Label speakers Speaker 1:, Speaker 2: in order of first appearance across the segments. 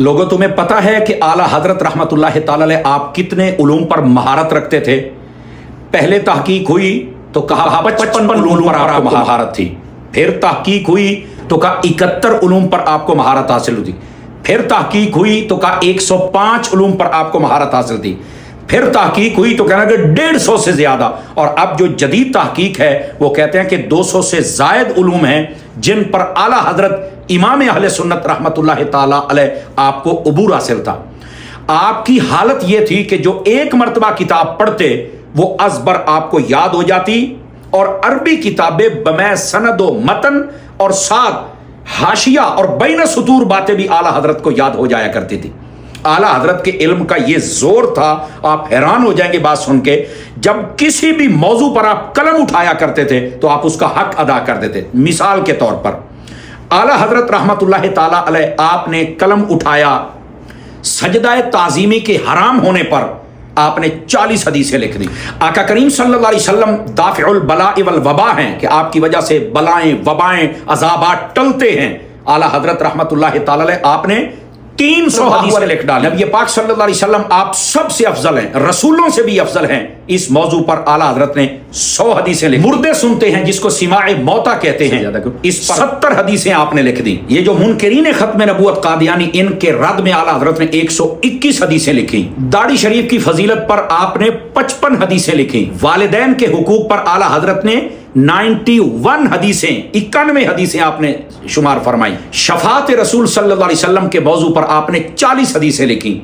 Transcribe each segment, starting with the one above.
Speaker 1: लोगों, तुम्हें पता है कि आला हजरत रहमतुल्लाह ताला अलैह आप कितने उलूम पर महारत रखते थे? पहले तहकीक हुई तो कहा 55 उलूम पर आपको महारत थी। फिर तहकीक हुई तो कहा 71 उलूम पर आपको महारत हासिल हुई। फिर तहकीक हुई तो कहा 105 उलूम पर आपको महारत हासिल थी। फिर तहकीक हुई तो कहना कि 150 से ज्यादा। और अब जो जदीद तहकीक है वो कहते हैं कि 200 से जायद उलूम हैं जिन पर आला हजरत इमाम अहले सुन्नत रहमतुल्लाह ताला अलैह आपको उबूर हासिल था। आपकी हालत यह थी कि जो एक मर्तबा किताब पढ़ते वो अज़बर आपको याद हो जाती, और अरबी किताबें बमै सनद व मतन और साथ हाशिया और बैन सुतूर बातें भी आला हजरत को याद हो जाया करती थी। आला हजरत के इल्म का ये जोर था, आप हैरान हो जाएंगे बात सुन के। जब किसी भी मौजू पर आप कलम उठाया करते थे तो आप उसका हक अदा कर देते। मिसाल के तौर पर आला हजरत रहमतुल्लाह ताला अलैह आपने कलम उठाया सजदा ताज़ीमी के हराम होने पर, आपने 40 हदीसें लिख दी। आका करीम सल्लल्लाहु अलैहि वसल्लम दाफिउल बलाइ वल वबा हैं कि आपकी वजह से बलाएं, वबाएं, अजाबात टलते हैं। आला हजरत रहमतुल्लाह ताला अलैह आपने 300 हदीसें लिख डाली। नबी पाक सल्लल्लाहु अलैहि वसल्लम आप सबसे अफजल हैं, रसूलों से भी अफजल हैं। इस मौजू पर आला हजरत ने 100 हदीसें लिखी। मुर्दे सुनते हैं जिसको सिमाए मौता कहते हैं, इस पर 70 हदीसें आपने लिख दी। ये जो मुनकरीन खत्म नबूवत कादियानी, इनके रद में आला हजरत ने 121 हदीसें लिखी। दाढ़ी शरीफ की फजीलत पर आपने 55 हदीसें लिखी। वालिदैन के हुकूक पर आला हजरत ने 91 हदीसें, 91 हदीसें आपने शुमार फरमाई। शफात रसूल सल्लल्लाहु अलैहि वसल्लम के मौजू पर आपने 40 हदीसें लिखी।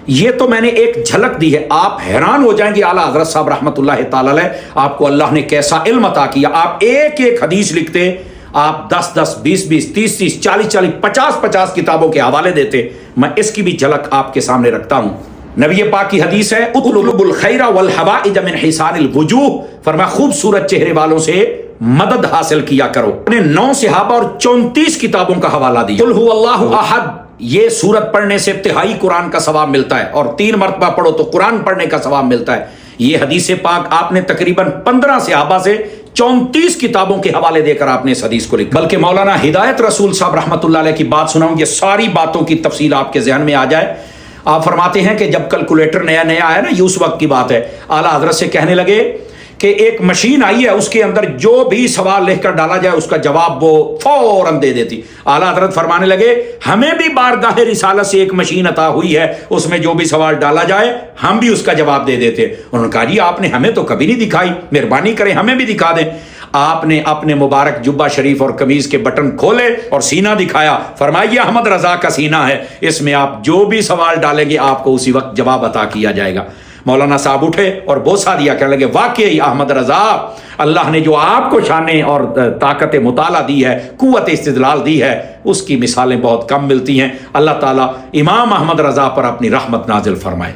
Speaker 1: ये तो मैंने एक झलक दी है, आप हैरान हो जाएंगे आला हजरत साहब रहमतुल्लाह ताला अलैह आपको अल्लाह ने कैसा इल्म अता किया। आप एक एक हदीस लिखते, आप 10-10, 20-20, 30-30, 40-40, 50-50 किताबों के हवाले देते। मैं इसकी भी झलक आपके सामने रखता हूं। नबी पाक की हदीस है, उतलुबुल खैरा वल हवाइज मिन हिसानिल वुजूह, फरमा खूबसूरत चेहरे वालों से मदद हासिल किया करो। अपने 9 सहाबा और 34 किताबों का हवाला दिया। कुल हुवल्लाहु अहद, ये सूरत पढ़ने से तिहाई कुरान का सवाब मिलता है, और 3 मरतबा पढ़ो तो कुरान पढ़ने का सवाब मिलता है। ये हदीस पाक आपने तकरीबन 15 सहाबा से 34 किताबों के हवाले देकर आपने इस हदीस को लिखा। बल्कि मौलाना हिदायत रसूल साहब रहमतुल्लाह अलैह की बात सुनाऊं, ये सारी बातों की तफसील आपके जहन में आ जाए। आप फरमाते हैं कि जब कैलकुलेटर नया नया आया ना, ये उस वक्त की बात है, आला हजरत से कहने लगे कि एक मशीन आई है, उसके अंदर जो भी सवाल लिखकर डाला जाए उसका जवाब वो फौरन दे देती। आला हजरत फरमाने लगे, हमें भी बारगाह रिसालत से एक मशीन अता हुई है, उसमें जो भी सवाल डाला जाए हम भी उसका जवाब दे देते। उन्होंने कहा, जी आपने हमें तो कभी नहीं दिखाई, मेहरबानी करें हमें भी दिखा दें। आपने अपने मुबारक जुब्बा शरीफ और कमीज के बटन खोले और सीना दिखाया, फरमाइए अहमद रजा का सीना है, इसमें आप जो भी सवाल डालेंगे आपको उसी वक्त जवाब अता किया जाएगा। मौलाना साहब उठे और बोसा दिया, कहने लगे, वाकई अहमद रजा, अल्लाह ने जो आपको शाने और ताकत मुताला दी है, कुव्वत इस्तिदलाल दी है, उसकी मिसालें बहुत कम मिलती हैं। अल्लाह ताला इमाम अहमद रजा पर अपनी रहमत नाजिल फरमाए।